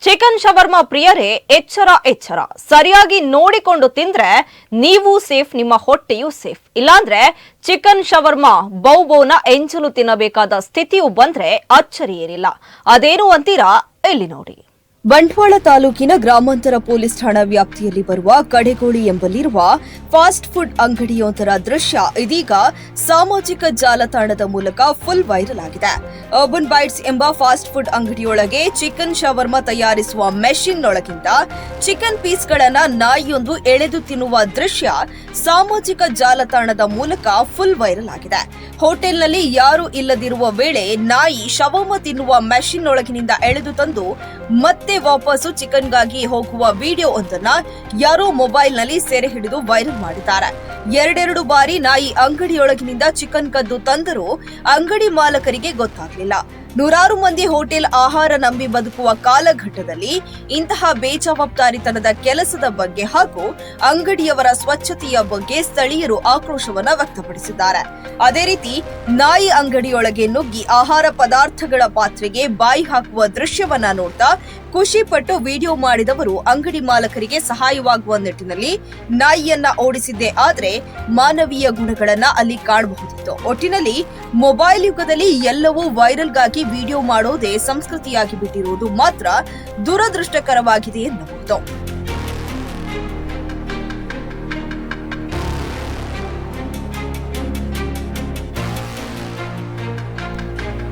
Chicken shawarma ಪ್ರಿಯರೇ ಎಚ್ಚರ ಎಚ್ಚರ. ಸರಿಯಾಗಿ ನೋಡಿಕೊಂಡು ತಿಂದ್ರೆ ನೀವು ಸೇಫ್, ನಿಮ್ಮ ಹೊಟ್ಟೆಯೂ ಸೇಫ್. ಇಲ್ಲಾಂದ್ರೆ ಚಿಕನ್ ಶವರ್ಮಾ ಬೌನ ಎಂಜಲು ತಿನ್ನಬೇಕಾದ ಸ್ಥಿತಿಯು ಬಂದ್ರೆ ಅಚ್ಚರಿ ಏನಿಲ್ಲ. ಅದೇನು ಅಂತೀರಾ? ಇಲ್ಲಿ ನೋಡಿ. ಬಂಟ್ವಾಳ ತಾಲೂಕಿನ ಗ್ರಾಮಾಂತರ ಪೊಲೀಸ್ ಠಾಣಾ ವ್ಯಾಪ್ತಿಯಲ್ಲಿ ಬರುವ ಕಡೆಗೋಳಿ ಎಂಬಲ್ಲಿರುವ ಫಾಸ್ಟ್ ಫುಡ್ ಅಂಗಡಿಯೊಂದರ ದೃಶ್ಯ ಇದೀಗ ಸಾಮಾಜಿಕ ಜಾಲತಾಣದ ಮೂಲಕ ಫುಲ್ ವೈರಲ್ ಆಗಿದೆ. ಅರ್ಬನ್ ಬೈಟ್ಸ್ ಎಂಬ ಫಾಸ್ಟ್ ಫುಡ್ ಅಂಗಡಿಯೊಳಗೆ ಚಿಕನ್ ಶವರ್ಮಾ ತಯಾರಿಸುವ ಮೆಷಿನ್ನೊಳಗಿಂದ ಚಿಕನ್ ಪೀಸ್ಗಳನ್ನ ನಾಯಿಯೊಂದು ಎಳೆದು ತಿನ್ನುವ ದೃಶ್ಯ ಸಾಮಾಜಿಕ ಜಾಲತಾಣದ ಮೂಲಕ ಫುಲ್ ವೈರಲ್ ಆಗಿದೆ. ಹೋಟೆಲ್ನಲ್ಲಿ ಯಾರೂ ಇಲ್ಲದಿರುವ ವೇಳೆ ನಾಯಿ ಶವರ್ಮಾ ತಿನ್ನುವ ಮೆಷಿನ್ನೊಳಗಿನಿಂದ ಎಳೆದು ತಂದು ಮತ್ತೆ ವಾಪಸ್ಸು ಚಿಕನ್ಗಾಗಿ ಹೋಗುವ ವಿಡಿಯೋ ಒಂದನ್ನ ಯಾರೋ ಮೊಬೈಲ್ನಲ್ಲಿ ಸೆರೆ ಹಿಡಿದು ವೈರಲ್ ಮಾಡಿದ್ದಾರೆ. ಎರಡೆರಡು ಬಾರಿ ನಾಯಿ ಅಂಗಡಿಯೊಳಗಿನಿಂದ ಚಿಕನ್ ಕದ್ದು ತಂದರೂ ಅಂಗಡಿ ಮಾಲಕರಿಗೆ ಗೊತ್ತಾಗಲಿಲ್ಲ. ನೂರಾರು ಮಂದಿ ಹೋಟೆಲ್ ಆಹಾರ ನಂಬಿ ಬದುಕುವ ಕಾಲಘಟ್ಟದಲ್ಲಿ ಇಂತಹ ಬೇಜವಾಬ್ದಾರಿತನದ ಕೆಲಸದ ಬಗ್ಗೆ ಹಾಗೂ ಅಂಗಡಿಯವರ ಸ್ವಚ್ಛತೆಯ ಬಗ್ಗೆ ಸ್ಥಳೀಯರು ಆಕ್ರೋಶವನ್ನ ವ್ಯಕ್ತಪಡಿಸಿದ್ದಾರೆ. ಅದೇ ರೀತಿ ನಾಯಿ ಅಂಗಡಿಯೊಳಗೆ ನುಗ್ಗಿ ಆಹಾರ ಪದಾರ್ಥಗಳ ಪಾತ್ರೆಗೆ ಬಾಯಿ ಹಾಕುವ ದೃಶ್ಯವನ್ನ ನೋಡ್ತಾ ಖುಷಿ ಪಟ್ಟು ವಿಡಿಯೋ ಮಾಡಿದವರು ಅಂಗಡಿ ಮಾಲಕರಿಗೆ ಸಹಾಯವಾಗುವ ನಿಟ್ಟಿನಲ್ಲಿ ನಾಯಿಯನ್ನ ಓಡಿಸಿದ್ದೇ ಆದ್ರೆ ಮಾನವೀಯ ಗುಣಗಳನ್ನ ಅಲ್ಲಿ ಕಾಣಬಹುದಿತ್ತು. ಒಟ್ಟಿನಲ್ಲಿ ಮೊಬೈಲ್ ಯುಗದಲ್ಲಿ ಎಲ್ಲವೂ ವೈರಲ್ಗಾಗಿ ವಿಡಿಯೋ ಮಾಡೋದೇ ಸಂಸ್ಕೃತಿಯಾಗಿ ಬಿಟ್ಟಿರುವುದು ಮಾತ್ರ ದುರದೃಷ್ಟಕರವಾಗಿದೆ ಎನ್ನಬಹುದು.